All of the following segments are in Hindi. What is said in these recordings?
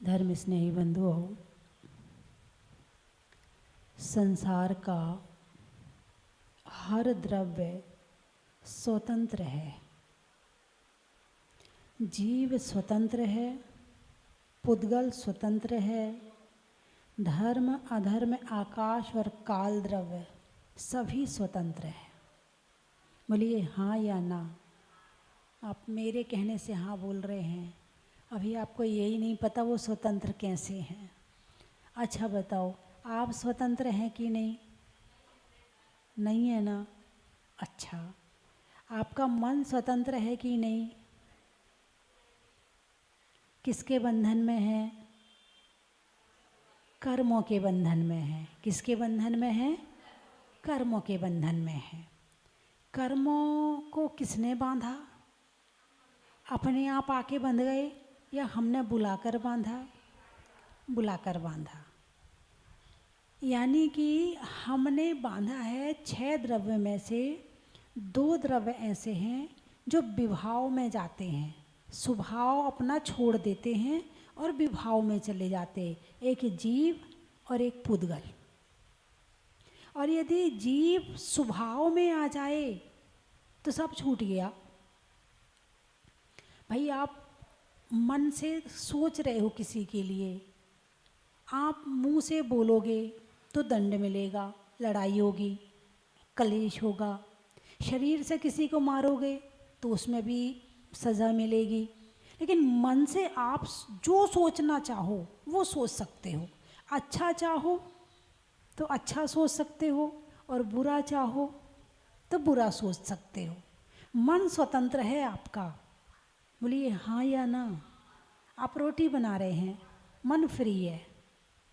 धर्म स्नेही बंधुओं, संसार का हर द्रव्य स्वतंत्र है। जीव स्वतंत्र है, पुद्गल स्वतंत्र है, धर्म अधर्म आकाश और काल द्रव्य सभी स्वतंत्र है। बोलिए हाँ या ना। आप मेरे कहने से हाँ बोल रहे हैं, अभी आपको यही नहीं पता वो स्वतंत्र कैसे हैं। अच्छा बताओ, आप स्वतंत्र हैं कि नहीं? नहीं है ना। अच्छा, आपका मन स्वतंत्र है कि नहीं? किसके बंधन में है? कर्मों के बंधन में है। किसके बंधन में है? कर्मों के बंधन में है। कर्मों को किसने बांधा? अपने आप आके बंध गए या हमने बुलाकर बांधा? बुलाकर बांधा। यानी कि हमने बांधा है 6 द्रव्य में से 2 द्रव्य ऐसे हैं जो विभाव में जाते हैं, स्वभाव अपना छोड़ देते हैं और विभाव में चले जाते हैं। एक जीव और एक पुद्गल। और यदि जीव स्वभाव में आ जाए तो सब छूट गया। भाई, आप मन से सोच रहे हो किसी के लिए, आप मुंह से बोलोगे तो दंड मिलेगा, लड़ाई होगी, कलेश होगा। शरीर से किसी को मारोगे तो उसमें भी सज़ा मिलेगी। लेकिन मन से आप जो सोचना चाहो वो सोच सकते हो। अच्छा चाहो तो अच्छा सोच सकते हो और बुरा चाहो तो बुरा सोच सकते हो। मन स्वतंत्र है आपका। बोलिए हाँ या ना। आप रोटी बना रहे हैं, मन फ्री है,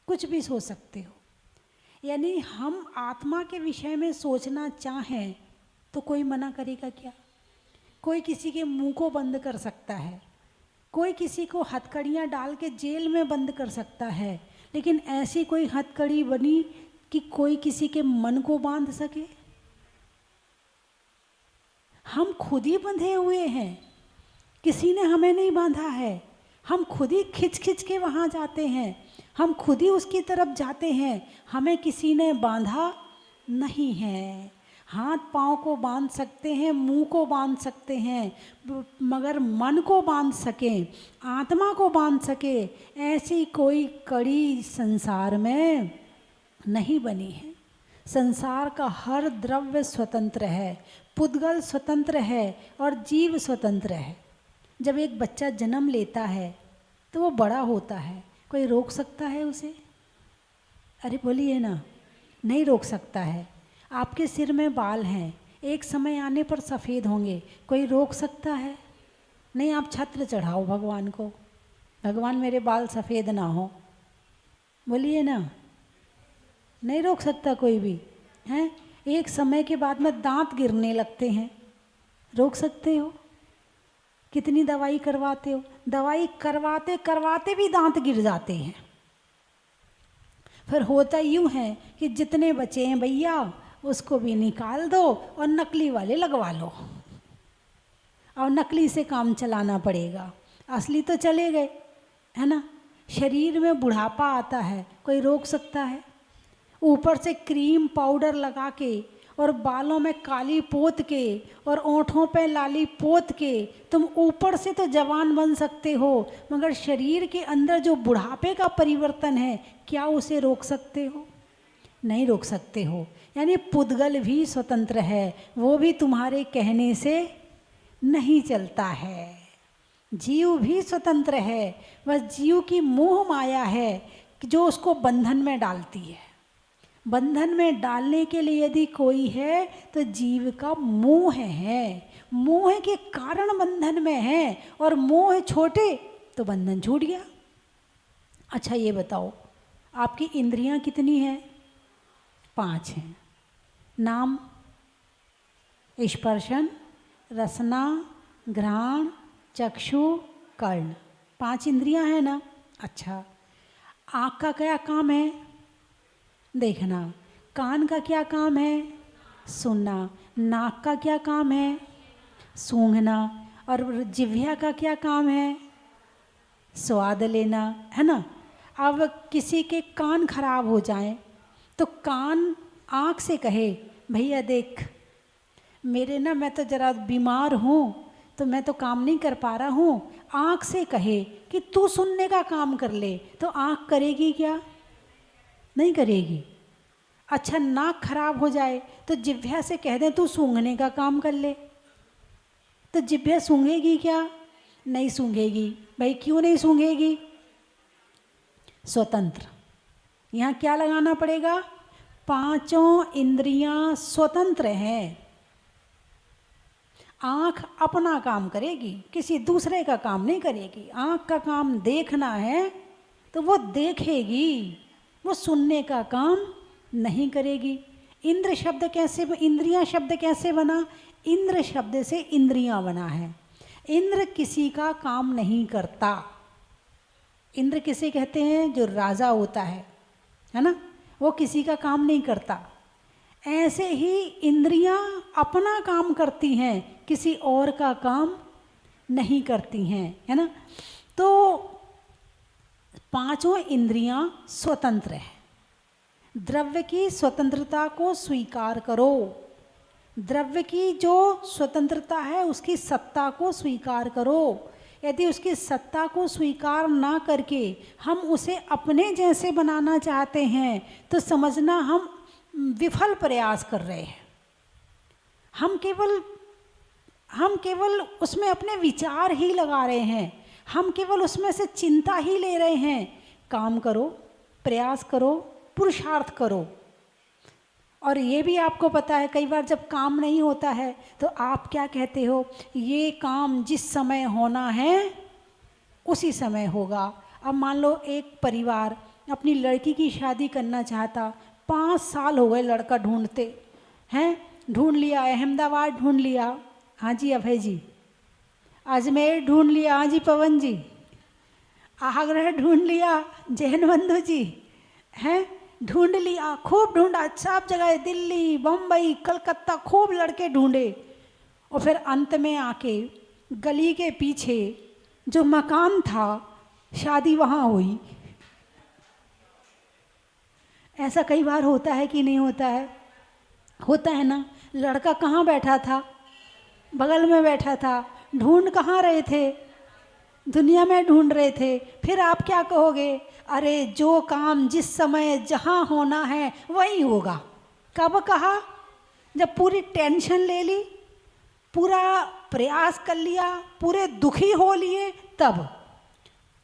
कुछ भी सोच सकते हो। यानी हम आत्मा के विषय में सोचना चाहें तो कोई मना करेगा क्या? कोई किसी के मुंह को बंद कर सकता है, कोई किसी को हथकड़ियाँ डाल के जेल में बंद कर सकता है, लेकिन ऐसी कोई हथकड़ी बनी कि कोई किसी के मन को बांध सके? हम खुद ही बंधे हुए हैं, किसी ने हमें नहीं बांधा है। हम खुद ही खिंच खिंच के वहाँ जाते हैं, हम खुद ही उसकी तरफ जाते हैं। हमें किसी ने बांधा नहीं है। हाथ पाँव को बांध सकते हैं, मुंह को बांध सकते हैं, मगर मन को बांध सकें, आत्मा को बांध सके, ऐसी कोई कड़ी संसार में नहीं बनी है। संसार का हर द्रव्य स्वतंत्र है, पुद्गल स्वतंत्र है और जीव स्वतंत्र है। जब एक बच्चा जन्म लेता है तो वो बड़ा होता है, कोई रोक सकता है उसे? अरे बोलिए ना, नहीं रोक सकता है। आपके सिर में बाल हैं, एक समय आने पर सफ़ेद होंगे, कोई रोक सकता है? नहीं। आप छत्र चढ़ाओ भगवान को, भगवान मेरे बाल सफ़ेद ना हो, बोलिए ना। नहीं रोक सकता कोई भी हैं। एक समय के बाद में दांत गिरने लगते हैं, रोक सकते हो? कितनी दवाई करवाते हो, दवाई करवाते करवाते भी दांत गिर जाते हैं। फिर होता यूँ है कि जितने बचे हैं भैया उसको भी निकाल दो और नकली वाले लगवा लो, और नकली से काम चलाना पड़ेगा, असली तो चले गए, है ना। शरीर में बुढ़ापा आता है, कोई रोक सकता है? ऊपर से क्रीम पाउडर लगा के और बालों में काली पोत के और ओंठों पे लाली पोत के तुम ऊपर से तो जवान बन सकते हो, मगर शरीर के अंदर जो बुढ़ापे का परिवर्तन है, क्या उसे रोक सकते हो? नहीं रोक सकते हो। यानी पुद्गल भी स्वतंत्र है, वो भी तुम्हारे कहने से नहीं चलता है। जीव भी स्वतंत्र है, बस जीव की मोह माया है कि जो उसको बंधन में डालती है। बंधन में डालने के लिए यदि कोई है तो जीव का मोह है, मोह के कारण बंधन में है, और मोह छोटे तो बंधन छूट गया। अच्छा ये बताओ, आपकी इंद्रियां कितनी हैं? 5 हैं। नाम, स्पर्शन, रसना, घ्राण, चक्षु, कर्ण, 5 इंद्रियां हैं ना। अच्छा, आँख का क्या काम है? देखना। कान का क्या काम है? सुनना। नाक का क्या काम है? सूंघना। और जिह्वा का क्या काम है? स्वाद लेना, है ना। अब किसी के कान खराब हो जाएं तो कान आँख से कहे भैया देख मेरे ना, मैं तो ज़रा बीमार हूँ तो मैं तो काम नहीं कर पा रहा हूँ। आँख से कहे कि तू सुनने का काम कर ले, तो आँख करेगी क्या? नहीं करेगी। अच्छा, नाक खराब हो जाए तो जिह्वा से कह दें तू सूंघने का काम कर ले, तो जिह्वा सूंघेगी क्या? नहीं सूंघेगी। भाई क्यों नहीं सूंघेगी? स्वतंत्र। यहाँ क्या लगाना पड़ेगा? पांचों इंद्रियां स्वतंत्र हैं। आँख अपना काम करेगी, किसी दूसरे का काम नहीं करेगी। आँख का काम देखना है तो वो देखेगी, वो सुनने का काम नहीं करेगी। इंद्र शब्द कैसे, इंद्रियां शब्द कैसे बना? इंद्र शब्द से इंद्रियां बना है। इंद्र किसी का काम नहीं करता। इंद्र किसे कहते हैं? जो राजा होता है ना, वो किसी का काम नहीं करता। ऐसे ही इंद्रियां अपना काम करती हैं, किसी और का काम नहीं करती हैं, है ना। तो पांचों इंद्रियां स्वतंत्र हैं। द्रव्य की स्वतंत्रता को स्वीकार करो। द्रव्य की जो स्वतंत्रता है उसकी सत्ता को स्वीकार करो। यदि उसकी सत्ता को स्वीकार ना करके हम उसे अपने जैसे बनाना चाहते हैं तो समझना हम विफल प्रयास कर रहे हैं। हम केवल उसमें अपने विचार ही लगा रहे हैं, हम केवल उसमें से चिंता ही ले रहे हैं। काम करो, प्रयास करो, पुरुषार्थ करो। और ये भी आपको पता है कई बार जब काम नहीं होता है तो आप क्या कहते हो? ये काम जिस समय होना है उसी समय होगा। अब मान लो एक परिवार अपनी लड़की की शादी करना चाहता, 5 साल हो गए लड़का ढूंढते हैं, ढूंढ लिया, अहमदाबाद ढूंढ लिया, हाँ जी अभय जी, अजमेर ढूंढ लिया, हाँ जी पवन जी, आगरा ढूंढ लिया, जैन बंधु जी, हैं ढूंढ लिया, खूब ढूंढा, सब जगह, दिल्ली, बम्बई, कलकत्ता, खूब लड़के ढूंढे। और फिर अंत में आके गली के पीछे जो मकान था शादी वहाँ हुई। ऐसा कई बार होता है कि नहीं होता है? होता है ना। लड़का कहाँ बैठा था? बगल में बैठा था। ढूंढ कहाँ रहे थे? दुनिया में ढूंढ रहे थे। फिर आप क्या कहोगे? अरे जो काम जिस समय जहाँ होना है वही होगा। कब कहा? जब पूरी टेंशन ले ली, पूरा प्रयास कर लिया, पूरे दुखी हो लिए, तब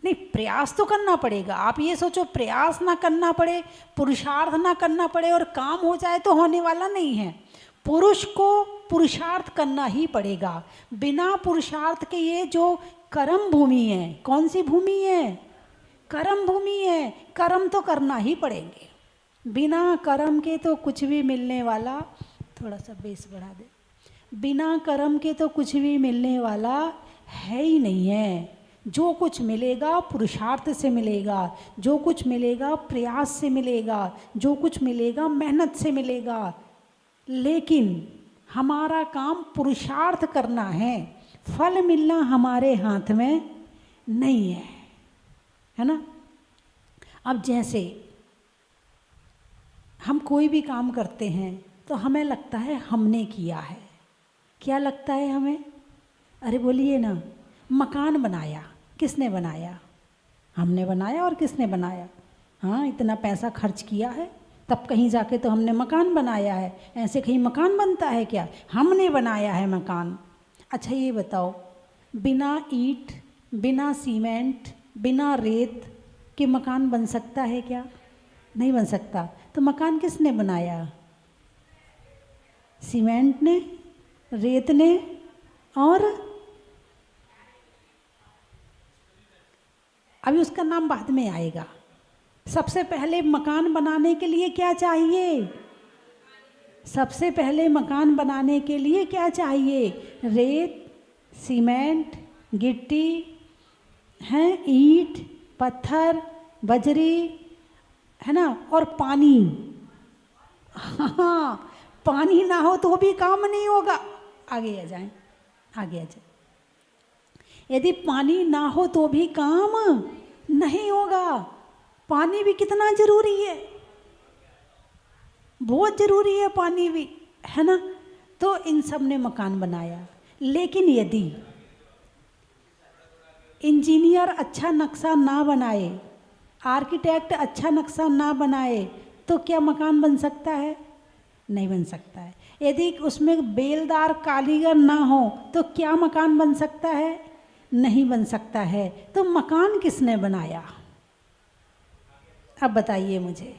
नहीं। प्रयास तो करना पड़ेगा। आप ये सोचो प्रयास ना करना पड़े, पुरुषार्थ ना करना पड़े और काम हो जाए तो होने वाला नहीं है। पुरुष को पुरुषार्थ करना ही पड़ेगा। बिना पुरुषार्थ के ये जो कर्म भूमि है, कौन सी भूमि है? कर्म भूमि है। कर्म तो करना ही पड़ेंगे। बिना कर्म के तो कुछ भी मिलने वाला, थोड़ा सा बेस बढ़ा दे, बिना कर्म के तो कुछ भी मिलने वाला है ही नहीं है। जो कुछ मिलेगा पुरुषार्थ से मिलेगा, जो कुछ मिलेगा प्रयास से मिलेगा, जो कुछ मिलेगा मेहनत से मिलेगा। लेकिन हमारा काम पुरुषार्थ करना है, फल मिलना हमारे हाथ में नहीं है ना। अब जैसे हम कोई भी काम करते हैं तो हमें लगता है हमने किया है। क्या लगता है हमें? अरे बोलिए ना। मकान बनाया, किसने बनाया? हमने बनाया। और किसने बनाया? हाँ, इतना पैसा खर्च किया है तब कहीं जाके तो हमने मकान बनाया है। ऐसे कहीं मकान बनता है क्या? हमने बनाया है मकान। अच्छा ये बताओ, बिना ईंट, बिना सीमेंट, बिना रेत के मकान बन सकता है क्या? नहीं बन सकता। तो मकान किसने बनाया? सीमेंट ने, रेत ने, और अभी उसका नाम बाद में आएगा। सबसे पहले मकान बनाने के लिए क्या चाहिए? सबसे पहले मकान बनाने के लिए क्या चाहिए? रेत, सीमेंट, गिट्टी, हैं, ईंट, पत्थर, बजरी, है ना, और पानी। हाँ, पानी ना हो तो भी काम नहीं होगा। आगे आ जाएं। आगे आ जाए। यदि पानी ना हो तो भी काम नहीं होगा। पानी भी कितना जरूरी है, बहुत जरूरी है पानी भी, है ना। तो इन सब ने मकान बनाया। लेकिन यदि इंजीनियर अच्छा नक्शा ना बनाए, आर्किटेक्ट अच्छा नक्शा ना बनाए, तो क्या मकान बन सकता है? नहीं बन सकता है। यदि उसमें बेलदार कारीगर ना हो तो क्या मकान बन सकता है? नहीं बन सकता है। तो मकान किसने बनाया? अब बताइए मुझे।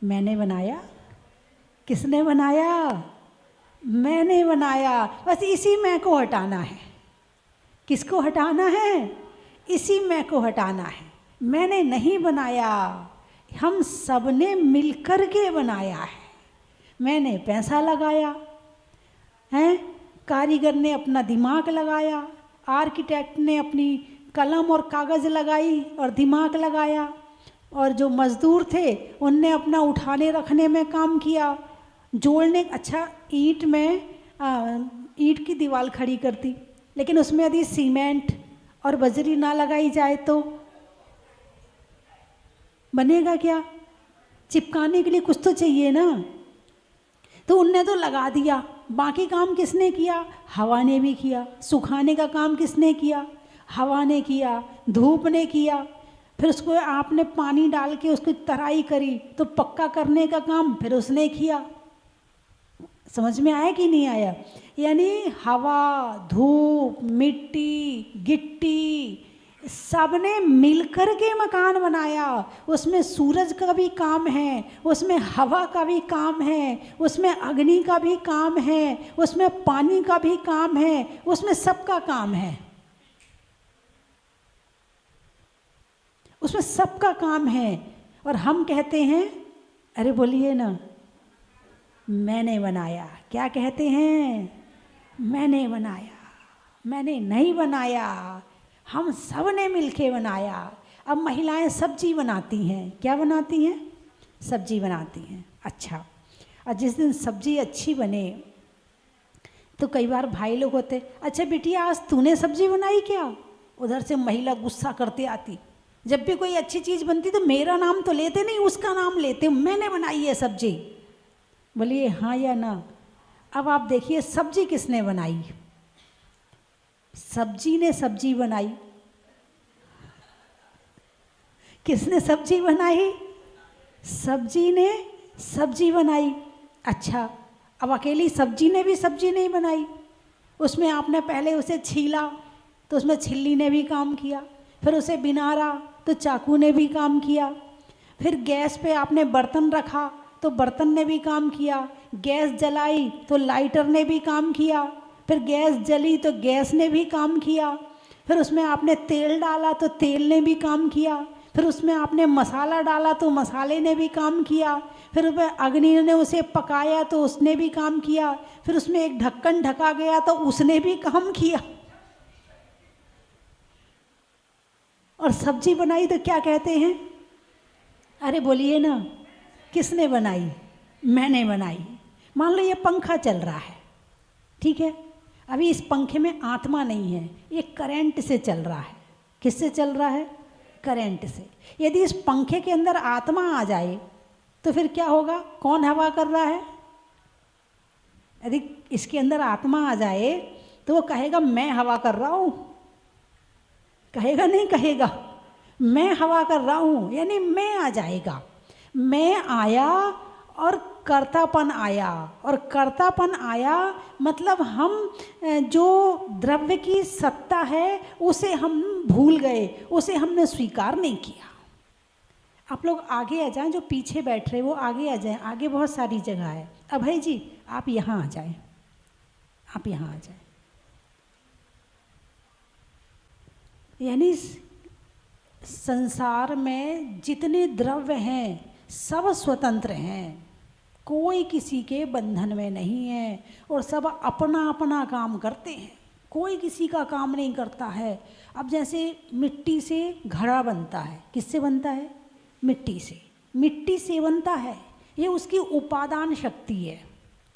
मैंने बनाया? किसने बनाया? मैंने बनाया। बस इसी मैं को हटाना है। किसको हटाना है? इसी मैं को हटाना है। मैंने नहीं बनाया, हम सब ने मिलकर के बनाया है। मैंने पैसा लगाया है, कारीगर ने अपना दिमाग लगाया, आर्किटेक्ट ने अपनी कलम और कागज़ लगाई और दिमाग लगाया, और जो मज़दूर थे उनने अपना उठाने रखने में काम किया, जोड़ने। अच्छा, ईंट में ईंट की दीवार खड़ी कर दी, लेकिन उसमें यदि सीमेंट और बजरी ना लगाई जाए तो बनेगा क्या? चिपकाने के लिए कुछ तो चाहिए ना। तो उनने तो लगा दिया, बाकी काम किसने किया? हवा ने भी किया। सुखाने का काम किसने किया? हवा ने किया। धूप ने किया। फिर उसको आपने पानी डाल के उसकी तराई करी, तो पक्का करने का काम फिर उसने किया। समझ में आया कि नहीं आया? यानी हवा, धूप, मिट्टी, गिट्टी, सबने मिलकर के मकान बनाया। उसमें सूरज का भी काम है, उसमें हवा का भी काम है, उसमें अग्नि का भी काम है, उसमें पानी का भी काम है, उसमें सबका काम है। उसमें सबका काम है। और हम कहते हैं, अरे बोलिए ना, मैंने बनाया। क्या कहते हैं? मैंने बनाया। मैंने नहीं बनाया, हम सब ने मिलके बनाया। अब महिलाएं सब्जी बनाती हैं। क्या बनाती हैं? सब्जी बनाती हैं। अच्छा, और जिस दिन सब्जी अच्छी बने तो कई बार भाई लोग होते, अच्छा बिटिया आज तूने सब्जी बनाई क्या? उधर से महिला गुस्सा करते आती। जब भी कोई अच्छी चीज़ बनती तो मेरा नाम तो लेते नहीं, उसका नाम लेते, मैंने बनाई है सब्जी। बोलिए हाँ या ना। अब आप देखिए सब्जी किसने बनाई? सब्जी ने सब्जी बनाई। किसने सब्जी बनाई? सब्जी ने सब्जी बनाई। अच्छा, अब अकेली सब्जी ने भी सब्जी नहीं बनाई। उसमें आपने पहले उसे छीला तो उसमें छिल्ली ने भी काम किया, फिर उसे बिनारा तो चाकू ने भी काम किया, फिर गैस पे आपने बर्तन रखा तो बर्तन ने भी काम किया, गैस जलाई तो लाइटर ने भी काम किया, फिर गैस जली तो गैस ने भी काम किया, फिर उसमें आपने तेल डाला तो तेल ने भी काम किया, फिर उसमें आपने मसाला डाला तो मसाले ने भी काम किया, फिर उसमें अग्नि ने उसे पकाया तो उसने भी काम किया, फिर उसमें एक ढक्कन ढका गया तो उसने भी काम किया। और सब्जी बनाई तो क्या कहते हैं? अरे बोलिए ना, किसने बनाई? मैंने बनाई। मान लो ये पंखा चल रहा है, ठीक है, अभी इस पंखे में आत्मा नहीं है, ये करंट से चल रहा है। किससे चल रहा है? करंट से। यदि इस पंखे के अंदर आत्मा आ जाए तो फिर क्या होगा? कौन हवा कर रहा है? यदि इसके अंदर आत्मा आ जाए तो वो कहेगा मैं हवा कर रहा हूँ। कहेगा नहीं? कहेगा मैं हवा कर रहा हूँ, यानी मैं आ जाएगा। मैं आया और कर्तापन आया, और कर्तापन आया मतलब हम जो द्रव्य की सत्ता है उसे हम भूल गए, उसे हमने स्वीकार नहीं किया। आप लोग आगे आ जाएं, जो पीछे बैठ रहे वो आगे आ जाएं, आगे बहुत सारी जगह है। अभय जी आप यहाँ आ जाएं, आप यहाँ आ जाएं। यानी संसार में जितने द्रव्य हैं सब स्वतंत्र हैं, कोई किसी के बंधन में नहीं है, और सब अपना अपना काम करते हैं, कोई किसी का काम नहीं करता है। अब जैसे मिट्टी से घड़ा बनता है, किससे बनता है? मिट्टी से। मिट्टी से बनता है, ये उसकी उपादान शक्ति है।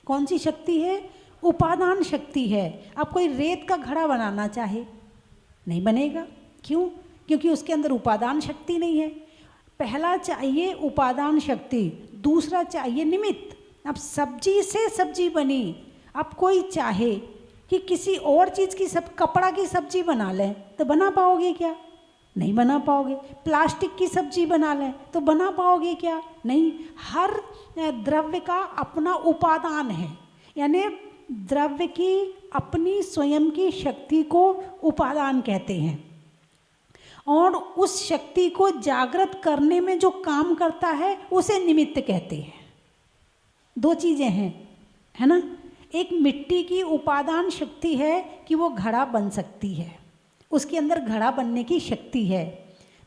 कौन सी शक्ति है? उपादान शक्ति है। अब कोई रेत का घड़ा बनाना चाहे नहीं बनेगा, क्यों? क्योंकि उसके अंदर उपादान शक्ति नहीं है। पहला चाहिए उपादान शक्ति, दूसरा चाहिए निमित्त। अब सब्जी से सब्जी बनी, अब कोई चाहे कि किसी और चीज़ की कपड़ा की सब्जी बना लें तो बना पाओगे क्या? नहीं बना पाओगे। प्लास्टिक की सब्जी बना लें तो बना पाओगे क्या? नहीं। हर द्रव्य का अपना उपादान है, यानी द्रव्य की अपनी स्वयं की शक्ति को उपादान कहते हैं, और उस शक्ति को जागृत करने में जो काम करता है उसे निमित्त कहते हैं। दो चीज़ें हैं, है ना। एक मिट्टी की उपादान शक्ति है कि वो घड़ा बन सकती है, उसके अंदर घड़ा बनने की शक्ति है,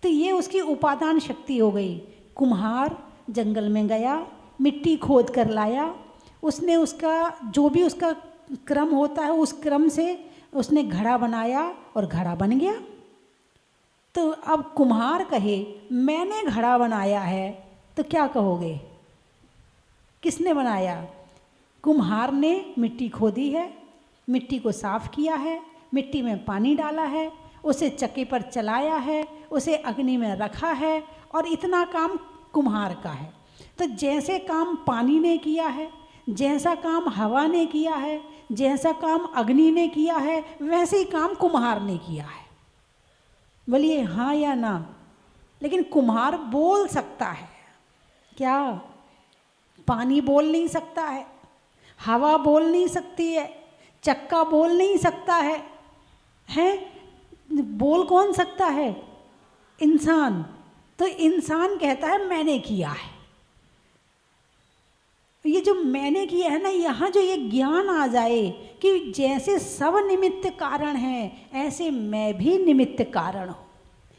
तो ये उसकी उपादान शक्ति हो गई। कुम्हार जंगल में गया, मिट्टी खोद कर लाया, उसने उसका जो भी उसका क्रम होता है उस क्रम से उसने घड़ा बनाया और घड़ा बन गया। तो अब कुम्हार कहे मैंने घड़ा बनाया है, तो क्या कहोगे? किसने बनाया? कुम्हार ने मिट्टी खोदी है, मिट्टी को साफ किया है, मिट्टी में पानी डाला है, उसे चक्की पर चलाया है, उसे अग्नि में रखा है, और इतना काम कुम्हार का है। तो जैसे काम पानी ने किया है, जैसा काम हवा ने किया है, जैसा काम अग्नि ने किया है, वैसे ही काम कुम्हार ने किया है। बोलिए हाँ या ना। लेकिन कुम्हार बोल सकता है क्या? पानी बोल नहीं सकता है, हवा बोल नहीं सकती है, चक्का बोल नहीं सकता है, बोल कौन सकता है? इंसान। तो इंसान कहता है मैंने किया है। ये जो मैंने किया है ना, यहाँ जो ये ज्ञान आ जाए कि जैसे सब निमित्त कारण हैं ऐसे मैं भी निमित्त कारण हूँ,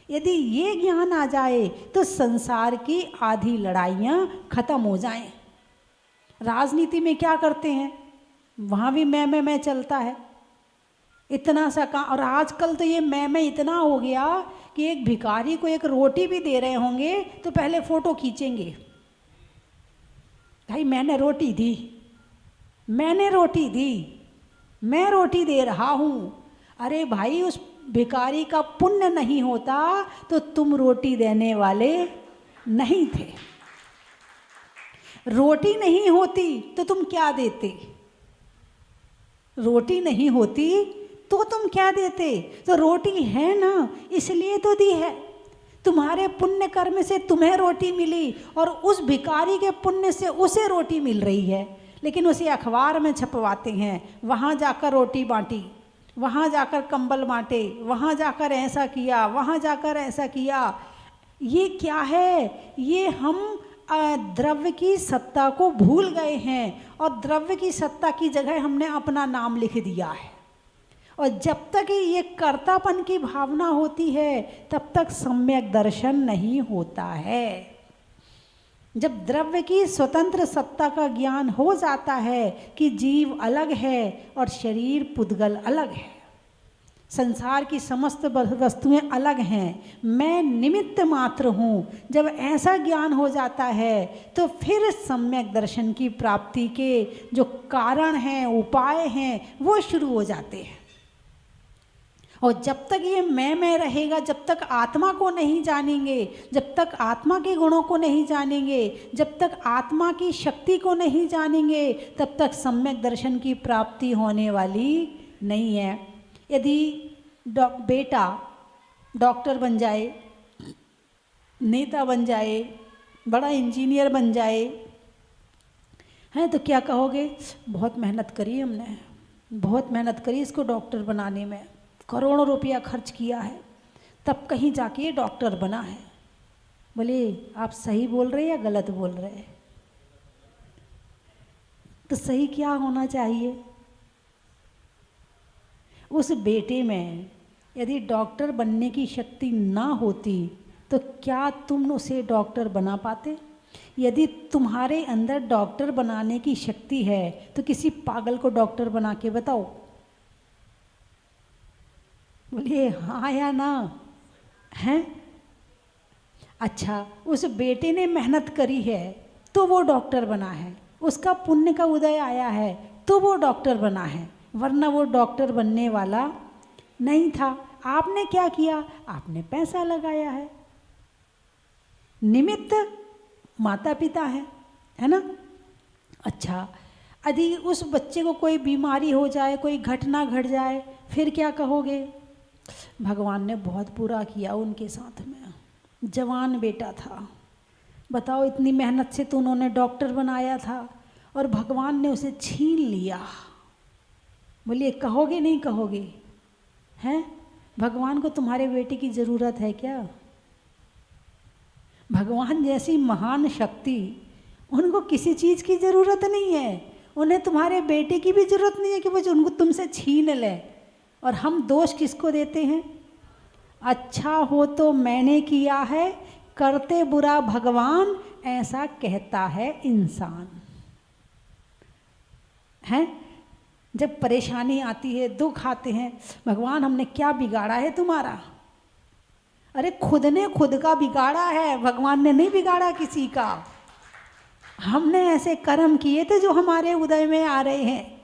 यदि ये ज्ञान आ जाए तो संसार की आधी लड़ाइयाँ खत्म हो जाएं। राजनीति में क्या करते हैं, वहाँ भी मैं चलता है, इतना सा काम। और आजकल तो ये मैं इतना हो गया कि एक भिखारी को एक रोटी भी दे रहे होंगे तो पहले फ़ोटो खींचेंगे, भाई मैंने रोटी दी, मैंने रोटी दी, मैं रोटी दे रहा हूँ। अरे भाई उस भिखारी का पुण्य नहीं होता तो तुम रोटी देने वाले नहीं थे। रोटी नहीं होती तो तुम क्या देते? रोटी नहीं होती तो तुम क्या देते? तो रोटी है ना, इसलिए तो दी है। तुम्हारे पुण्य कर्म से तुम्हें रोटी मिली और उस भिखारी के पुण्य से उसे रोटी मिल रही है, लेकिन उसे अखबार में छपवाते हैं, वहाँ जाकर रोटी बांटी, वहाँ जाकर कंबल बांटे, वहाँ जाकर ऐसा किया, वहाँ जाकर ऐसा किया। ये क्या है? ये हम द्रव्य की सत्ता को भूल गए हैं और द्रव्य की सत्ता की जगह हमने अपना नाम लिख दिया है। और जब तक ये कर्तापन की भावना होती है तब तक सम्यक दर्शन नहीं होता है। जब द्रव्य की स्वतंत्र सत्ता का ज्ञान हो जाता है कि जीव अलग है और शरीर पुद्गल अलग है, संसार की समस्त वस्तुएं अलग हैं, मैं निमित्त मात्र हूँ, जब ऐसा ज्ञान हो जाता है तो फिर सम्यक दर्शन की प्राप्ति के जो कारण हैं, उपाय हैं, वो शुरू हो जाते हैं। और जब तक ये मैं रहेगा, जब तक आत्मा को नहीं जानेंगे, जब तक आत्मा के गुणों को नहीं जानेंगे, जब तक आत्मा की शक्ति को नहीं जानेंगे, तब तक सम्यक दर्शन की प्राप्ति होने वाली नहीं है। यदि बेटा डॉक्टर बन जाए, नेता बन जाए, बड़ा इंजीनियर बन जाए, हैं, तो क्या कहोगे? बहुत मेहनत करी हमने, बहुत मेहनत करी इसको डॉक्टर बनाने में, करोड़ों रुपया खर्च किया है, तब कहीं जाके ये डॉक्टर बना है। बोले आप सही बोल रहे या गलत बोल रहे? तो सही क्या होना चाहिए? उस बेटे में यदि डॉक्टर बनने की शक्ति ना होती तो क्या तुम उसे डॉक्टर बना पाते? यदि तुम्हारे अंदर डॉक्टर बनाने की शक्ति है तो किसी पागल को डॉक्टर बना के बताओ। बोलिए हाँ या ना? हैं? अच्छा, उस बेटे ने मेहनत करी है तो वो डॉक्टर बना है, उसका पुण्य का उदय आया है, तो वो डॉक्टर बना है, वरना वो डॉक्टर बनने वाला नहीं था। आपने क्या किया? आपने पैसा लगाया है। निमित्त माता पिता है ना। अच्छा, यदि उस बच्चे को कोई बीमारी हो जाए, कोई घटना घट जाए, फिर क्या कहोगे? भगवान ने बहुत बुरा किया उनके साथ में। जवान बेटा था, बताओ, इतनी मेहनत से तो उन्होंने डॉक्टर बनाया था और भगवान ने उसे छीन लिया। बोलिए, कहोगे नहीं कहोगे? हैं? भगवान को तुम्हारे बेटे की ज़रूरत है क्या? भगवान जैसी महान शक्ति, उनको किसी चीज़ की ज़रूरत नहीं है। उन्हें तुम्हारे बेटे की भी ज़रूरत नहीं है कि वो उनको तुमसे छीन ले। और हम दोष किसको देते हैं? अच्छा हो तो मैंने किया है, करते बुरा भगवान, ऐसा कहता है इंसान। है? जब परेशानी आती है, दुख आते हैं, भगवान हमने क्या बिगाड़ा है तुम्हारा? अरे खुद ने खुद का बिगाड़ा है, भगवान ने नहीं बिगाड़ा किसी का। हमने ऐसे कर्म किए थे जो हमारे उदय में आ रहे हैं।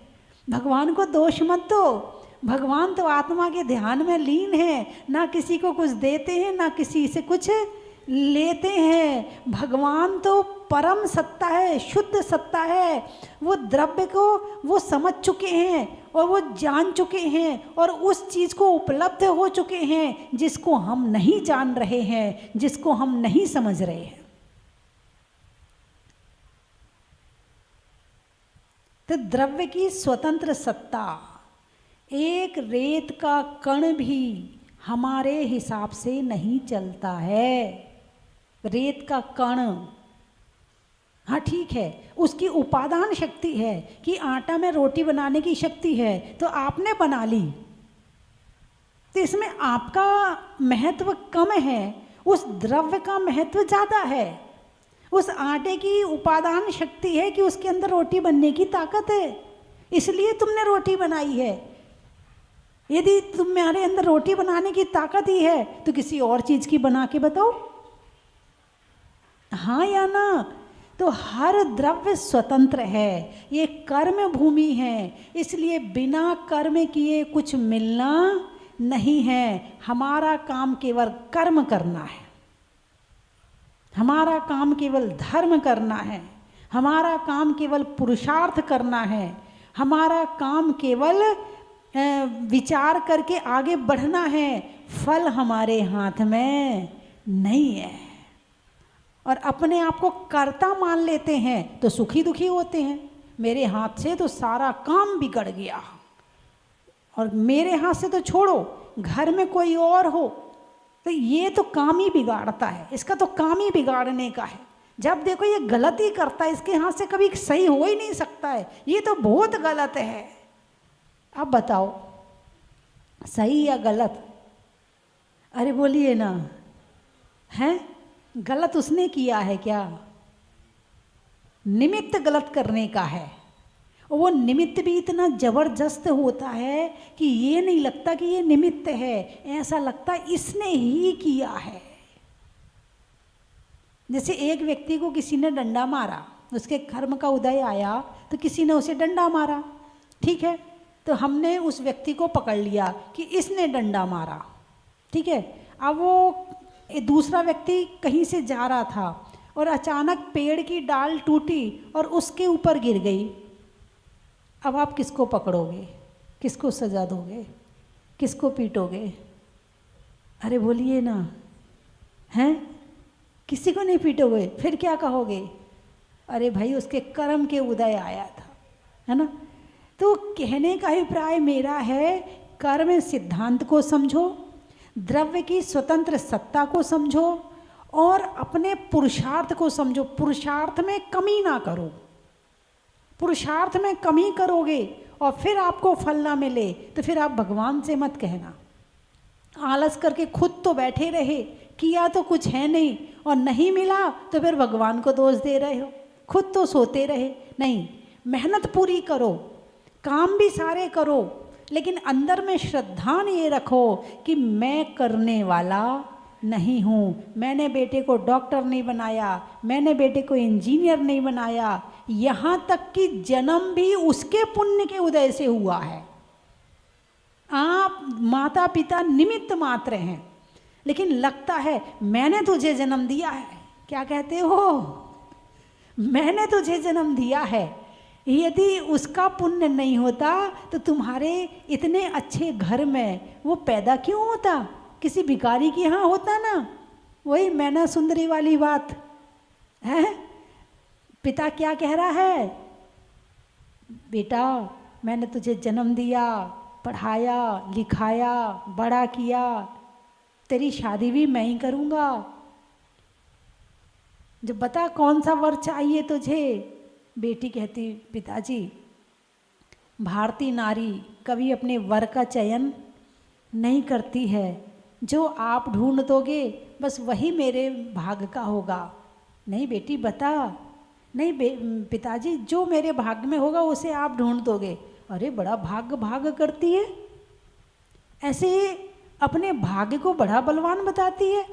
भगवान को दोष मत दो। भगवान तो आत्मा के ध्यान में लीन है, ना किसी को कुछ देते हैं ना किसी से कुछ लेते हैं। भगवान तो परम सत्ता है, शुद्ध सत्ता है। वो द्रव्य को वो समझ चुके हैं और वो जान चुके हैं और उस चीज़ को उपलब्ध हो चुके हैं जिसको हम नहीं जान रहे हैं, जिसको हम नहीं समझ रहे हैं। तो द्रव्य की स्वतंत्र सत्ता, एक रेत का कण भी हमारे हिसाब से नहीं चलता है। रेत का कण, हाँ ठीक है, उसकी उपादान शक्ति है कि आटा में रोटी बनाने की शक्ति है, तो आपने बना ली, तो इसमें आपका महत्व कम है, उस द्रव्य का महत्व ज़्यादा है। उस आटे की उपादान शक्ति है कि उसके अंदर रोटी बनने की ताकत है, इसलिए तुमने रोटी बनाई है। यदि तुम्हारे अंदर रोटी बनाने की ताकत ही है तो किसी और चीज़ की बना के बताओ, हाँ या ना? तो हर द्रव्य स्वतंत्र है, ये कर्म भूमि है, इसलिए बिना कर्म किए कुछ मिलना नहीं है। हमारा काम केवल कर्म करना है, हमारा काम केवल धर्म करना है, हमारा काम केवल पुरुषार्थ करना है, हमारा काम केवल विचार करके आगे बढ़ना है। फल हमारे हाथ में नहीं है। और अपने आप को कर्ता मान लेते हैं तो सुखी दुखी होते हैं। मेरे हाथ से तो सारा काम बिगड़ गया, और मेरे हाथ से तो छोड़ो, घर में कोई और हो तो ये तो काम ही बिगाड़ता है, इसका तो काम ही बिगाड़ने का है। जब देखो ये गलती करता है, इसके हाथ से कभी सही हो ही नहीं सकता है, ये तो बहुत गलत है। अब बताओ सही या गलत? अरे बोलिए ना, हैं? गलत उसने किया है क्या? निमित्त गलत करने का है, और वो निमित्त भी इतना जबरदस्त होता है कि ये नहीं लगता कि ये निमित्त है, ऐसा लगता है इसने ही किया है। जैसे एक व्यक्ति को किसी ने डंडा मारा, उसके कर्म का उदय आया तो किसी ने उसे डंडा मारा, ठीक है, तो हमने उस व्यक्ति को पकड़ लिया कि इसने डंडा मारा, ठीक है। अब वो दूसरा व्यक्ति कहीं से जा रहा था और अचानक पेड़ की डाल टूटी और उसके ऊपर गिर गई। अब आप किसको पकड़ोगे, किसको सजा दोगे, किसको पीटोगे? अरे बोलिए ना, हैं? किसी को नहीं पीटोगे, फिर क्या कहोगे? अरे भाई उसके कर्म के उदय आया था, है ना। तो कहने का अभिप्राय मेरा है, कर्म सिद्धांत को समझो, द्रव्य की स्वतंत्र सत्ता को समझो और अपने पुरुषार्थ को समझो। पुरुषार्थ में कमी ना करो, पुरुषार्थ में कमी करोगे और फिर आपको फल ना मिले तो फिर आप भगवान से मत कहना। आलस करके खुद तो बैठे रहे, किया तो कुछ है नहीं और नहीं मिला तो फिर भगवान को दोष दे रहे हो। खुद तो सोते रहे, नहीं, मेहनत पूरी करो, काम भी सारे करो, लेकिन अंदर में श्रद्धा ये रखो कि मैं करने वाला नहीं हूँ। मैंने बेटे को डॉक्टर नहीं बनाया, मैंने बेटे को इंजीनियर नहीं बनाया, यहाँ तक कि जन्म भी उसके पुण्य के उदय से हुआ है। आप माता पिता निमित्त मात्र हैं, लेकिन लगता है मैंने तुझे जन्म दिया है। क्या कहते हो? मैंने तुझे जन्म दिया है। यदि उसका पुण्य नहीं होता तो तुम्हारे इतने अच्छे घर में वो पैदा क्यों होता? किसी भिखारी के यहाँ होता ना। वही मैना सुंदरी वाली बात है। पिता क्या कह रहा है? बेटा मैंने तुझे जन्म दिया, पढ़ाया लिखाया, बड़ा किया, तेरी शादी भी मैं ही करूँगा। जब बता कौन सा वर चाहिए तुझे? बेटी कहती पिताजी भारतीय नारी कभी अपने वर का चयन नहीं करती है, जो आप ढूंढ दोगे बस वही मेरे भाग्य का होगा। नहीं बेटी बता। नहीं पिताजी जो मेरे भाग्य में होगा उसे आप ढूंढ दोगे। अरे बड़ा भाग्य करती है, ऐसे अपने भाग्य को बड़ा बलवान बताती है।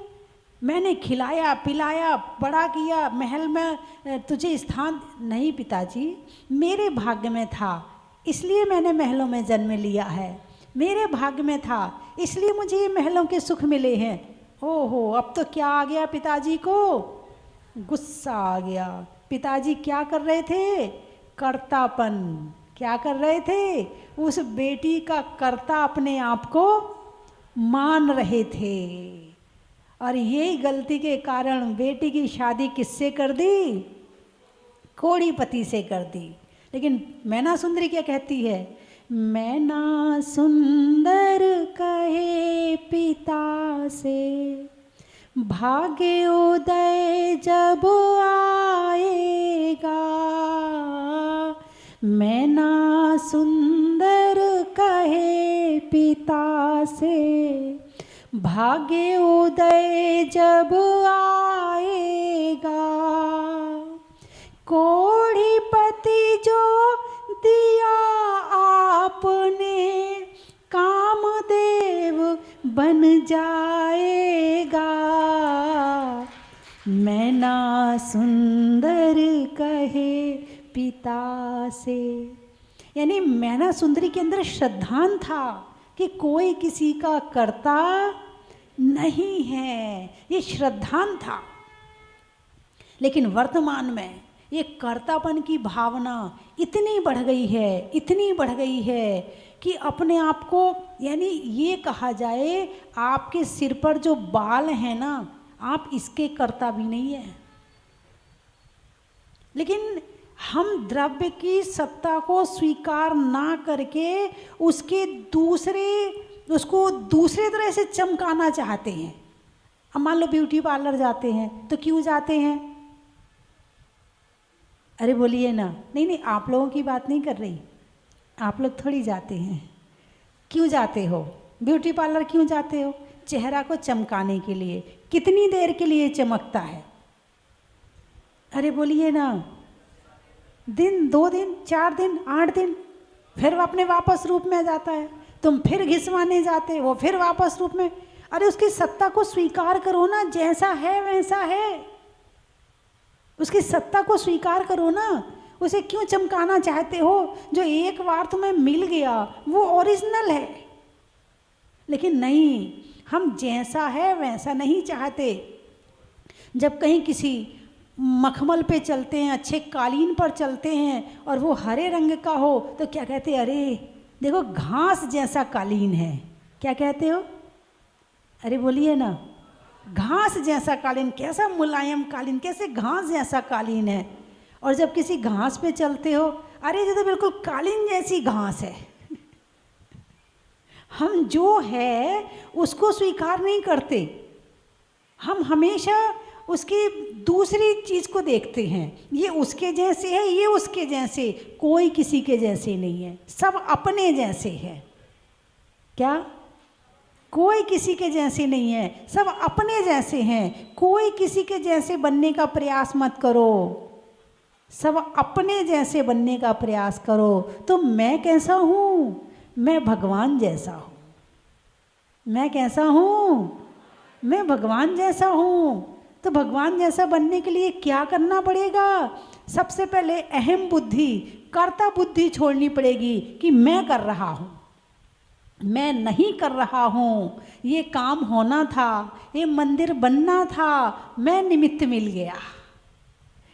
मैंने खिलाया पिलाया बड़ा किया, महल में तुझे स्थान। नहीं पिताजी मेरे भाग्य में था इसलिए मैंने महलों में जन्म लिया है, मेरे भाग्य में था इसलिए मुझे ये महलों के सुख मिले हैं। ओहो अब तो क्या आ गया पिताजी को? गुस्सा आ गया। पिताजी क्या कर रहे थे? कर्तापन। क्या कर रहे थे? उस बेटी का कर्ता अपने आप को मान रहे थे। और यही गलती के कारण बेटी की शादी किससे कर दी? कोड़ीपति से कर दी। लेकिन मैना सुंदरी क्या कहती है? मैना सुंदर कहे पिता से, भाग्य उदय जब आएगा। मैना सुंदर कहे पिता से, भाग्य उदय जब आएगा। कोड़ीपति जो दिया आपने, कामदेव बन जाएगा। मैना सुंदर कहे पिता से। यानी मैना सुंदरी के अंदर श्रद्धान था कि कोई किसी का कर्ता नहीं है, ये श्रद्धान था। लेकिन वर्तमान में ये कर्तापन की भावना इतनी बढ़ गई है, इतनी बढ़ गई है कि अपने आप को, यानी ये कहा जाए आपके सिर पर जो बाल हैं ना, आप इसके कर्ता भी नहीं है। लेकिन हम द्रव्य की सत्ता को स्वीकार ना करके उसको दूसरे तरह से चमकाना चाहते हैं। अब मान लो ब्यूटी पार्लर जाते हैं तो क्यों जाते हैं? अरे बोलिए ना। नहीं आप लोगों की बात नहीं कर रही, आप लोग थोड़ी जाते हैं। क्यों जाते हो ब्यूटी पार्लर? क्यों जाते हो? चेहरा को चमकाने के लिए। कितनी देर के लिए चमकता है? अरे बोलिए ना। दिन, 2 दिन, 4 दिन, 8 दिन, फिर वो अपने वापस रूप में आ जाता है। तुम फिर घिसवाने जाते, वो फिर वापस रूप में। अरे उसकी सत्ता को स्वीकार करो ना, जैसा है वैसा है। उसकी सत्ता को स्वीकार करो ना। उसे क्यों चमकाना चाहते हो? जो एक बार तुम्हें मिल गया वो ओरिजिनल है। लेकिन नहीं, हम जैसा है वैसा नहीं चाहते। जब कहीं किसी मखमल पे चलते हैं, अच्छे कालीन पर चलते हैं और वो हरे रंग का हो तो क्या कहते हैं? अरे देखो घास जैसा कालीन है। क्या कहते हो? अरे बोलिए ना। घास जैसा कालीन, कैसा मुलायम कालीन, कैसे घास जैसा कालीन है। और जब किसी घास पे चलते हो, अरे ये तो बिल्कुल कालीन जैसी घास है। हम जो है उसको स्वीकार नहीं करते, हम हमेशा उसकी दूसरी चीज़ को देखते हैं। ये उसके जैसे है, ये उसके जैसे। कोई किसी के जैसे नहीं है, सब अपने जैसे है। क्या? कोई किसी के जैसे नहीं है, सब अपने जैसे हैं। कोई किसी के जैसे बनने का प्रयास मत करो, सब अपने जैसे बनने का प्रयास करो। तो मैं कैसा हूँ? मैं भगवान जैसा हूँ। मैं कैसा हूँ? मैं भगवान जैसा हूँ। तो भगवान जैसा बनने के लिए क्या करना पड़ेगा? सबसे पहले अहम बुद्धि, कर्ता बुद्धि छोड़नी पड़ेगी कि मैं कर रहा हूँ, मैं नहीं कर रहा हूँ, ये काम होना था, ये मंदिर बनना था, मैं निमित्त मिल गया,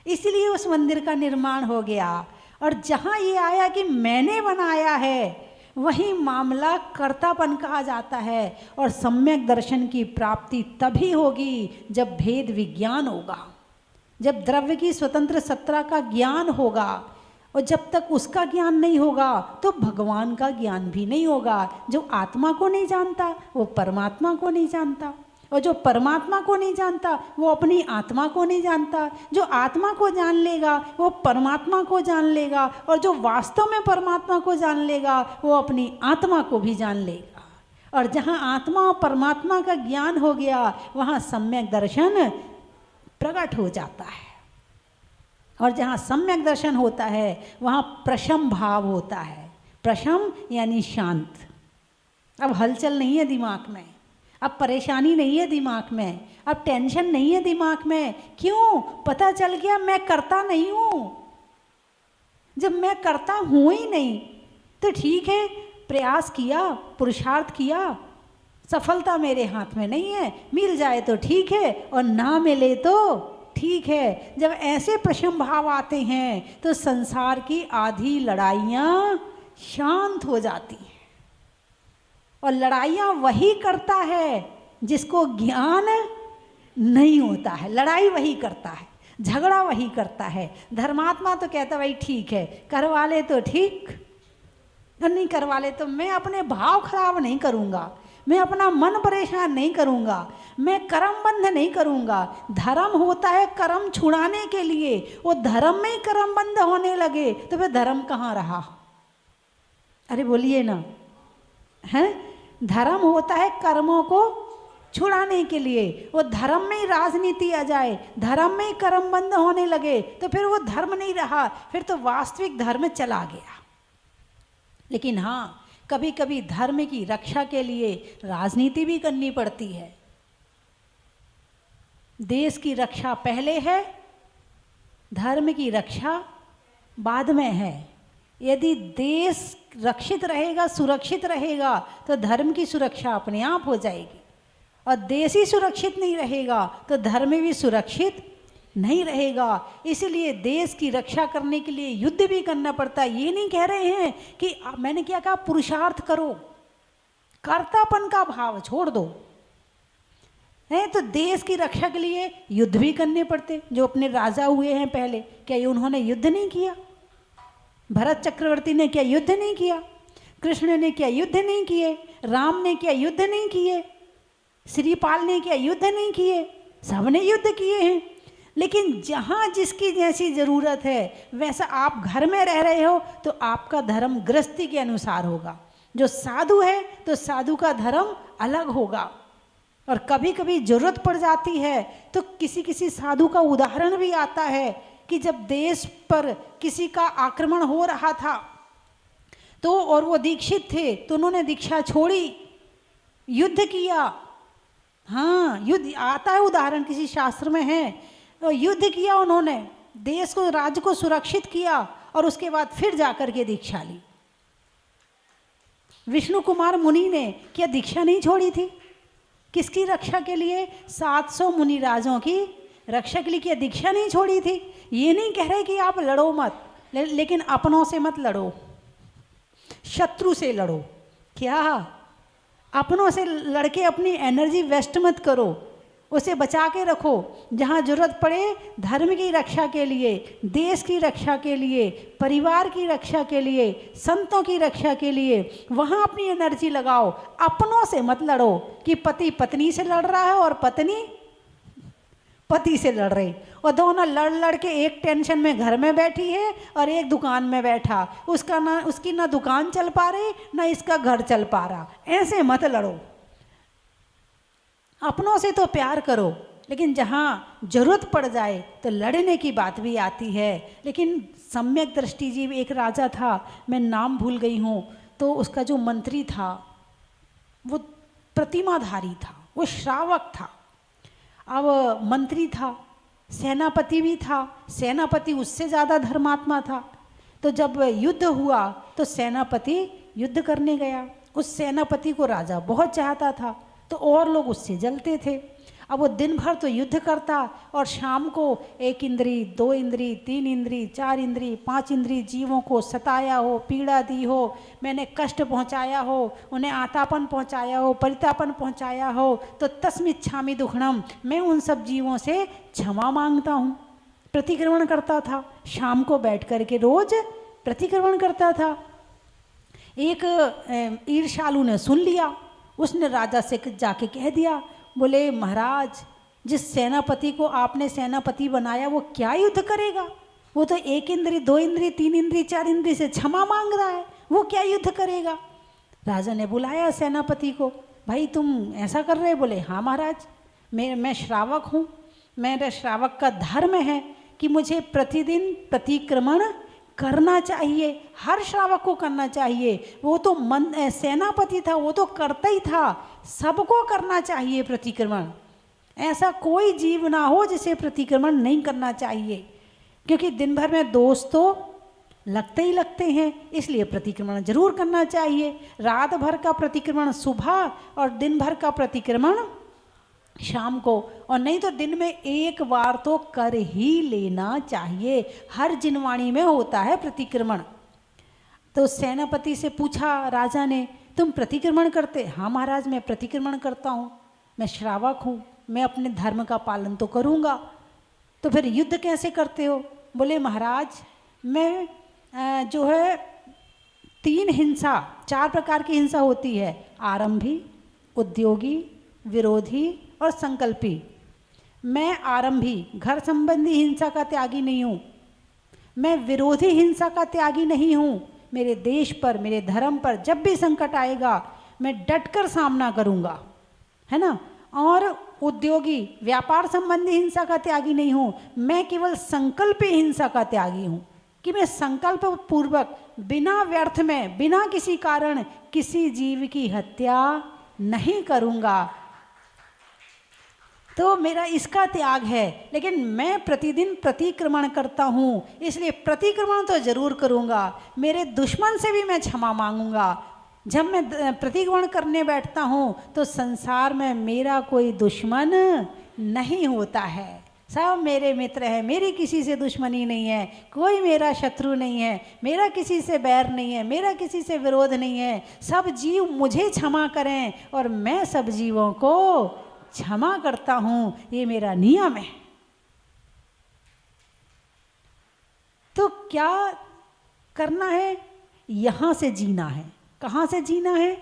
इसलिए उस मंदिर का निर्माण हो गया। और जहाँ ये आया कि मैंने बनाया है, वही मामला कर्तापन कहा जाता है। और सम्यक दर्शन की प्राप्ति तभी होगी जब भेद विज्ञान होगा, जब द्रव्य की स्वतंत्र सत्ता का ज्ञान होगा। और जब तक उसका ज्ञान नहीं होगा तो भगवान का ज्ञान भी नहीं होगा। जो आत्मा को नहीं जानता वो परमात्मा को नहीं जानता, और जो परमात्मा को नहीं जानता वो अपनी आत्मा को नहीं जानता। जो आत्मा को जान लेगा वो परमात्मा को जान लेगा, और जो वास्तव में परमात्मा को जान लेगा वो अपनी आत्मा को भी जान लेगा। और जहाँ आत्मा और परमात्मा का ज्ञान हो गया वहाँ सम्यक दर्शन प्रकट हो जाता है। और जहाँ सम्यक दर्शन होता है वहाँ प्रशम भाव होता है। प्रशम यानी शांत। अब हलचल नहीं है दिमाग में, अब परेशानी नहीं है दिमाग में, अब टेंशन नहीं है दिमाग में। क्यों? पता चल गया मैं करता नहीं हूँ। जब मैं करता हूँ ही नहीं तो ठीक है, प्रयास किया, पुरुषार्थ किया, सफलता मेरे हाथ में नहीं है, मिल जाए तो ठीक है और ना मिले तो ठीक है। जब ऐसे प्रशम भाव आते हैं तो संसार की आधी लड़ाइयाँ शांत हो जाती हैं। और लड़ाइयाँ वही करता है जिसको ज्ञान नहीं होता है, लड़ाई वही करता है, झगड़ा वही करता है। धर्मात्मा तो कहता भाई ठीक है, करवा ले तो ठीक, और नहीं करवा ले तो मैं अपने भाव खराब नहीं करूँगा, मैं अपना मन परेशान नहीं करूँगा, मैं कर्म बंध नहीं करूँगा। धर्म होता है कर्म छुड़ाने के लिए, वो धर्म में ही कर्म बंध होने लगे तो फिर धर्म कहाँ रहा? अरे बोलिए ना, हैं? धर्म होता है कर्मों को छुड़ाने के लिए, वो धर्म में ही राजनीति आ जाए, धर्म में ही कर्म बंद होने लगे तो फिर वो धर्म नहीं रहा, फिर तो वास्तविक धर्म चला गया। लेकिन हाँ, कभी कभी धर्म की रक्षा के लिए राजनीति भी करनी पड़ती है। देश की रक्षा पहले है, धर्म की रक्षा बाद में है। यदि देश रक्षित रहेगा, सुरक्षित रहेगा तो धर्म की सुरक्षा अपने आप हो जाएगी, और देश ही सुरक्षित नहीं रहेगा तो धर्म भी सुरक्षित नहीं रहेगा। इसलिए देश की रक्षा करने के लिए युद्ध भी करना पड़ता है। ये नहीं कह रहे हैं कि मैंने क्या कहा, पुरुषार्थ करो, कर्तापन का भाव छोड़ दो, है तो देश की रक्षा के लिए युद्ध भी करने पड़ते। जो अपने राजा हुए हैं पहले, क्या ये उन्होंने युद्ध नहीं किया? भरत चक्रवर्ती ने क्या युद्ध नहीं किया? कृष्ण ने क्या युद्ध नहीं किए? राम ने क्या युद्ध नहीं किए? श्रीपाल ने क्या युद्ध नहीं किए? सबने युद्ध किए हैं। लेकिन जहाँ जिसकी जैसी ज़रूरत है, वैसा आप घर में रह रहे हो तो आपका धर्म गृहस्थी के अनुसार होगा। जो साधु है तो साधु का धर्म अलग होगा। और कभी कभी ज़रूरत पड़ जाती है तो किसी किसी साधु का उदाहरण भी आता है कि जब देश पर किसी का आक्रमण हो रहा था तो, और वो दीक्षित थे तो उन्होंने दीक्षा छोड़ी, युद्ध किया। हाँ, युद्ध आता है, उदाहरण किसी शास्त्र में है। तो युद्ध किया उन्होंने, देश को, राज्य को सुरक्षित किया, और उसके बाद फिर जाकर के दीक्षा ली। विष्णु कुमार मुनि ने क्या दीक्षा नहीं छोड़ी थी? किसकी रक्षा के लिए? 700 मुनि राजों की रक्षा के लिए क्या दीक्षा नहीं छोड़ी थी? ये नहीं कह रहे कि आप लड़ो मत, लेकिन अपनों से मत लड़ो, शत्रु से लड़ो। क्या? अपनों से लड़के अपनी एनर्जी वेस्ट मत करो, उसे बचा के रखो। जहाँ जरूरत पड़े धर्म की रक्षा के लिए, देश की रक्षा के लिए, परिवार की रक्षा के लिए, संतों की रक्षा के लिए, वहाँ अपनी एनर्जी लगाओ। अपनों से मत लड़ो कि पति पत्नी से लड़ रहा है और पत्नी पति से लड़ रही, और दोनों लड़ लड़ के एक टेंशन में घर में बैठी है और एक दुकान में बैठा, उसकी ना दुकान चल पा रही ना इसका घर चल पा रहा। ऐसे मत लड़ो। अपनों से तो प्यार करो, लेकिन जहाँ जरूरत पड़ जाए तो लड़ने की बात भी आती है। लेकिन सम्यक दृष्टि जी एक राजा था, मैं नाम भूल गई हूँ, तो उसका जो मंत्री था वो प्रतिमाधारी था, वो श्रावक था। अब मंत्री था, सेनापति भी था, सेनापति उससे ज़्यादा धर्मात्मा था। तो जब युद्ध हुआ तो सेनापति युद्ध करने गया। उस सेनापति को राजा बहुत चाहता था, तो और लोग उससे जलते थे। अब वो दिन भर तो युद्ध करता और शाम को 1 इंद्री, 2 इंद्री, 3 इंद्री, 4 इंद्री, 5 इंद्री जीवों को सताया हो, पीड़ा दी हो, मैंने कष्ट पहुंचाया हो, उन्हें आतापन पहुंचाया हो, परितापन पहुंचाया हो, तो तस्मिच्छामि दुक्खड़म, मैं उन सब जीवों से क्षमा मांगता हूँ। प्रतिक्रमण करता था, शाम को बैठ कर के रोज प्रतिक्रमण करता था। एक ईर्ष्यालु ने सुन लिया, उसने राजा से जाके कह दिया, बोले महाराज, जिस सेनापति को आपने सेनापति बनाया वो क्या युद्ध करेगा? वो तो 1 इंद्री, 2 इंद्री, 3 इंद्री, 4 इंद्री से क्षमा मांग रहा है, वो क्या युद्ध करेगा? राजा ने बुलाया सेनापति को, भाई तुम ऐसा कर रहे? बोले हाँ महाराज, मैं श्रावक हूँ, मेरे श्रावक का धर्म है कि मुझे प्रतिदिन प्रतिक्रमण करना चाहिए, हर श्रावक को करना चाहिए। वो तो सेनापति था, वो तो करता ही था, सबको करना चाहिए प्रतिक्रमण। ऐसा कोई जीव ना हो जिसे प्रतिक्रमण नहीं करना चाहिए, क्योंकि दिन भर में दोष तो लगते ही लगते हैं, इसलिए प्रतिक्रमण जरूर करना चाहिए। रात भर का प्रतिक्रमण सुबह और दिन भर का प्रतिक्रमण शाम को, और नहीं तो दिन में 1 बार तो कर ही लेना चाहिए। हर जिनवाणी में होता है प्रतिक्रमण। तो सेनापति से पूछा राजा ने, तुम प्रतिक्रमण करते? हाँ महाराज, मैं प्रतिक्रमण करता हूँ, मैं श्रावक हूँ, मैं अपने धर्म का पालन तो करूँगा। तो फिर युद्ध कैसे करते हो? बोले महाराज, मैं जो है 3 हिंसा, 4 प्रकार की हिंसा होती है, आरंभी, उद्योगी, विरोधी और संकल्पी। मैं आरंभी, घर संबंधी हिंसा का त्यागी नहीं हूँ, मैं विरोधी हिंसा का त्यागी नहीं हूँ। मेरे देश पर, मेरे धर्म पर जब भी संकट आएगा मैं डटकर सामना करूँगा, है ना। और उद्योगी, व्यापार संबंधी हिंसा का त्यागी नहीं हूँ, मैं केवल संकल्पी हिंसा का त्यागी हूँ कि मैं संकल्प पूर्वक बिना व्यर्थ में, बिना किसी कारण किसी जीव की हत्या नहीं करूँगा। तो मेरा इसका त्याग है, लेकिन मैं प्रतिदिन प्रतिक्रमण करता हूँ, इसलिए प्रतिक्रमण तो जरूर करूँगा। मेरे दुश्मन से भी मैं क्षमा मांगूंगा। जब मैं प्रतिक्रमण करने बैठता हूँ तो संसार में मेरा कोई दुश्मन नहीं होता है, सब मेरे मित्र हैं, मेरी किसी से दुश्मनी नहीं है, कोई मेरा शत्रु नहीं है, मेरा किसी से बैर नहीं है, मेरा किसी से विरोध नहीं है। सब जीव मुझे क्षमा करें और मैं सब जीवों को क्षमा करता हूँ, ये मेरा नियम है। तो क्या करना है? यहाँ से जीना है। कहाँ से जीना है?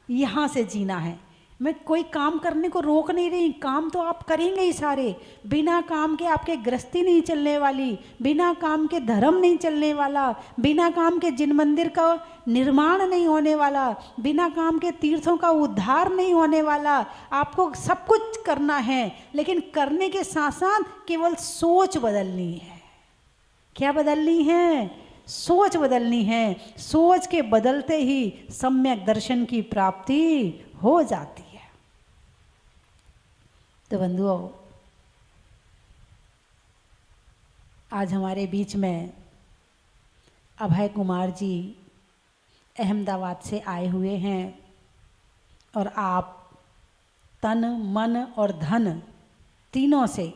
यहाँ से जीना है। मैं कोई काम करने को रोक नहीं रही, काम तो आप करेंगे ही सारे। बिना काम के आपके गृहस्थी नहीं चलने वाली, बिना काम के धर्म नहीं चलने वाला, बिना काम के जिन मंदिर का निर्माण नहीं होने वाला, बिना काम के तीर्थों का उद्धार नहीं होने वाला। आपको सब कुछ करना है, लेकिन करने के साथ साथ केवल सोच बदलनी है। क्या बदलनी है? सोच बदलनी है। सोच के बदलते ही सम्यक दर्शन की प्राप्ति हो जाती है। तो बंधुओं, आज हमारे बीच में अभय कुमार जी अहमदाबाद से आए हुए हैं और आप तन, मन और धन तीनों से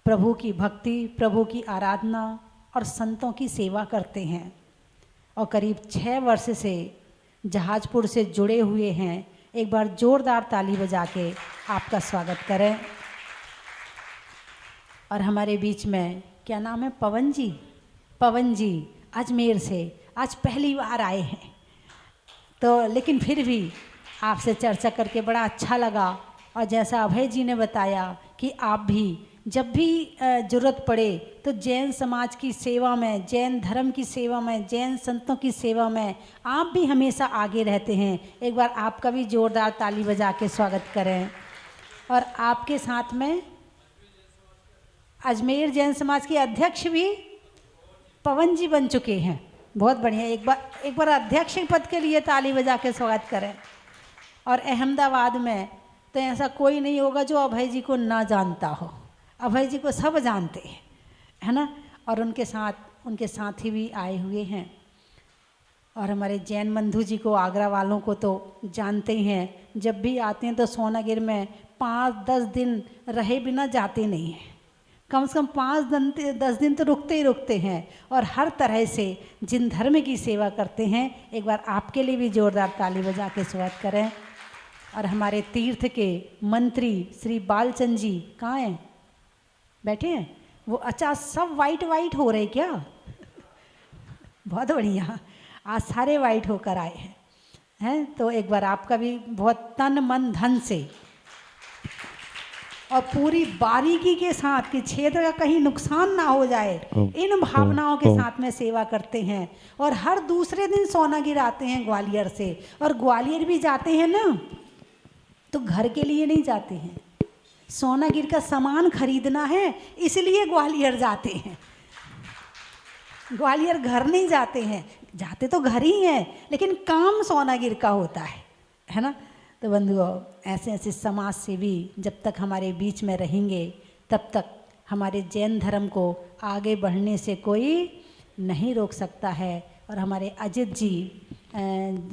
प्रभु की भक्ति, प्रभु की आराधना और संतों की सेवा करते हैं और करीब 6 वर्ष से जहाजपुर से जुड़े हुए हैं। एक बार जोरदार ताली बजा के आपका स्वागत करें। और हमारे बीच में क्या नाम है? पवन जी। पवन जी अजमेर से आज पहली बार आए हैं, तो लेकिन फिर भी आपसे चर्चा करके बड़ा अच्छा लगा। और जैसा अभय जी ने बताया कि आप भी जब भी ज़रूरत पड़े तो जैन समाज की सेवा में, जैन धर्म की सेवा में, जैन संतों की सेवा में आप भी हमेशा आगे रहते हैं। एक बार आपका भी जोरदार ताली बजा के स्वागत करें। और आपके साथ में अजमेर जैन समाज के अध्यक्ष भी पवन जी बन चुके हैं। बहुत बढ़िया, एक बार अध्यक्ष पद के लिए ताली बजा के स्वागत करें। और अहमदाबाद में तो ऐसा कोई नहीं होगा जो अभय जी को ना जानता हो। अभय जी को सब जानते हैं, है ना। और उनके साथी भी आए हुए हैं। और हमारे जैन बंधु जी को, आगरा वालों को तो जानते ही हैं, जब भी आते हैं तो सोनागिर में 5-10 दिन रहे बिना जाते नहीं हैं। कम से कम 5-10 दिन तो रुकते ही रुकते हैं और हर तरह से जिन धर्म की सेवा करते हैं। एक बार आपके लिए भी जोरदार ताली बजा के स्वागत करें। और हमारे तीर्थ के मंत्री श्री बालचंद जी कहाँ हैं? बैठे हैं वो? अच्छा, सब वाइट हो रहे क्या? बहुत बढ़िया, आज सारे वाइट होकर आए हैं। तो एक बार आपका भी बहुत तन मन धन से और पूरी बारीकी के साथ कि क्षेत्र का कहीं नुकसान ना हो जाए, इन भावनाओं के साथ में सेवा करते हैं। और हर दूसरे दिन सोनागिर आते हैं ग्वालियर से। और ग्वालियर भी जाते हैं ना तो घर के लिए नहीं जाते हैं, सोनागिर का सामान खरीदना है इसलिए ग्वालियर जाते हैं। ग्वालियर घर नहीं जाते हैं, जाते तो घर ही हैं लेकिन काम सोनागिर का होता है ना। तो बंधुओं, ऐसे ऐसे समाज सेवी जब तक हमारे बीच में रहेंगे तब तक हमारे जैन धर्म को आगे बढ़ने से कोई नहीं रोक सकता है। और हमारे अजित जी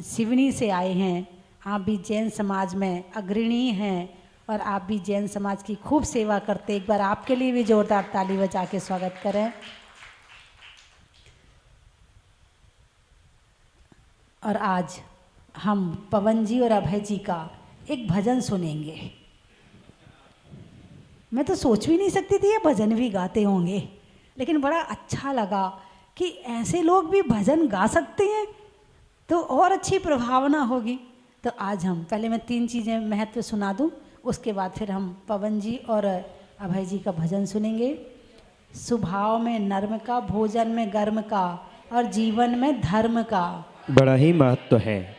सिवनी से आए हैं, आप भी जैन समाज में अग्रणी हैं और आप भी जैन समाज की खूब सेवा करते। एक बार आपके लिए भी जोरदार ताली बजा के स्वागत करें। और आज हम पवन जी और अभय जी का एक भजन सुनेंगे। मैं तो सोच भी नहीं सकती थी ये भजन भी गाते होंगे, लेकिन बड़ा अच्छा लगा कि ऐसे लोग भी भजन गा सकते हैं तो और अच्छी प्रभावना होगी। तो आज हम पहले मैं 3 चीज़ें महत्व सुना दूं, उसके बाद फिर हम पवन जी और अभय जी का भजन सुनेंगे। स्वभाव में नर्म का, भोजन में गर्म का और जीवन में धर्म का बड़ा ही महत्व है।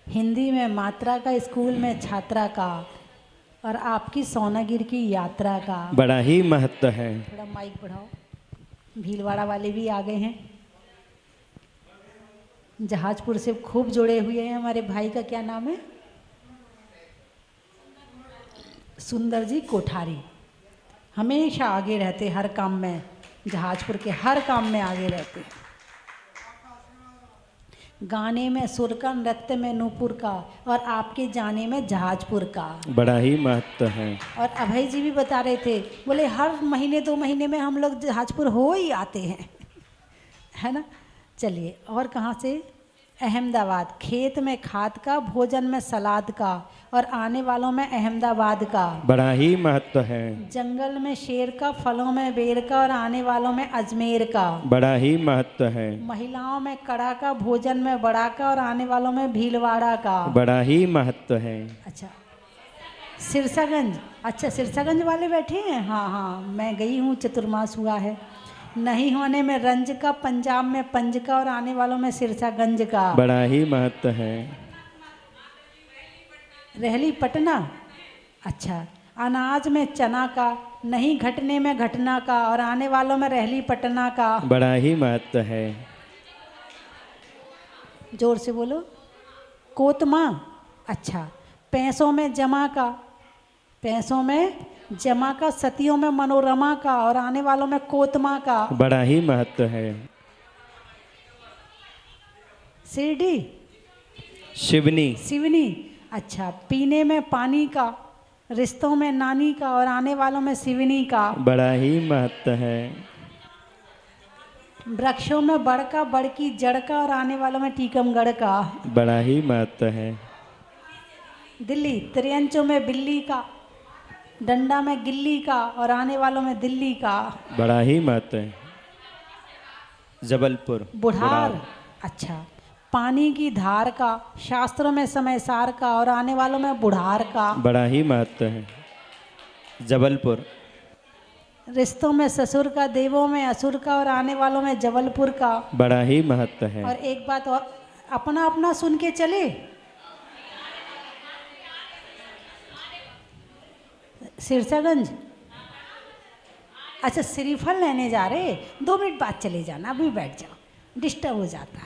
हिंदी में मात्रा का, स्कूल में छात्रा का और आपकी सोनागिर की यात्रा का बड़ा ही महत्व है। थोड़ा माइक बढ़ाओ, भीलवाड़ा वाले भी आ गए हैं। जहाजपुर से खूब जुड़े हुए हैं हमारे भाई का क्या नाम है? सुंदर जी कोठारी, हमेशा आगे रहते हर काम में, जहाजपुर के हर काम में आगे रहते हैं। गाने में सुर का, नृत्य में नूपुर का और आपके जाने में जहाजपुर का बड़ा ही महत्व है। और अभय जी भी बता रहे थे, बोले हर महीने 2 महीने में हम लोग जहाजपुर हो ही आते हैं, है ना। चलिए, और कहाँ से? अहमदाबाद, खेत में खाद का, भोजन में सलाद का और आने वालों में अहमदाबाद का बड़ा ही महत्व है। जंगल में शेर का, फलों में बेर का और आने वालों में अजमेर का बड़ा ही महत्व है। महिलाओं में कड़ा का, भोजन में बड़ा का और आने वालों में भीलवाड़ा का बड़ा ही महत्व है। अच्छा, सिरसागंज, अच्छा सिरसागंज वाले बैठे हैं। हाँ हाँ, मैं गई हूँ, चतुर्मास हुआ है। नहीं होने में रंज का, पंजाब में पंज का और आने वालों में सिरसागंज का बड़ा ही महत्व है। रहली पटना, अच्छा, अनाज में चना का, नहीं घटने में घटना का और आने वालों में रहली पटना का बड़ा ही महत्व है। जोर से बोलो। कोतमा, अच्छा, पैसों में जमा का, पैसों में जमा का, सतियों में मनोरमा का और आने वालों में कोतमा का बड़ा ही महत्व है। शिरडी, सिवनी, अच्छा, पीने में पानी का, रिश्तों में नानी का और आने वालों में सिवनी का बड़ा ही महत्व है। वृक्षों में बड़ का, बड़ की जड़ का और आने वालों में टीकमगढ़ का बड़ा ही महत्व है। दिल्ली, त्रियंचों में बिल्ली का, डंडा में गिल्ली का और आने वालों में दिल्ली का बड़ा ही महत्व है। जबलपुर, बुढ़ार, अच्छा, पानी की धार का, शास्त्रों में समय सार का और आने वालों में बुढ़ार का बड़ा ही महत्व है। जबलपुर, रिश्तों में ससुर का, देवों में असुर का और आने वालों में जबलपुर का बड़ा ही महत्व है। और एक बात और, अपना अपना सुन के चले। सिरसागंज, अच्छा, श्रीफल लेने जा रहे, 2 मिनट बाद चले जाना, अभी बैठ जाओ, डिस्टर्ब हो जाता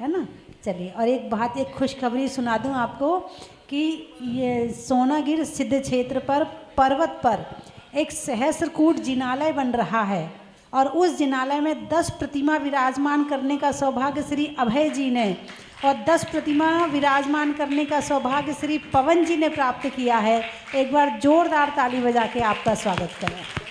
है ना। चलिए, और एक बात, एक खुशखबरी सुना दूं आपको कि ये सोनागिर सिद्ध क्षेत्र पर पर्वत पर एक सहस्त्रकूट जिनालय बन रहा है और उस जिनालय में 10 प्रतिमा विराजमान करने का सौभाग्य श्री अभय जी ने और 10 प्रतिमा विराजमान करने का सौभाग्य श्री पवन जी ने प्राप्त किया है। एक बार जोरदार ताली बजा के आपका स्वागत करें।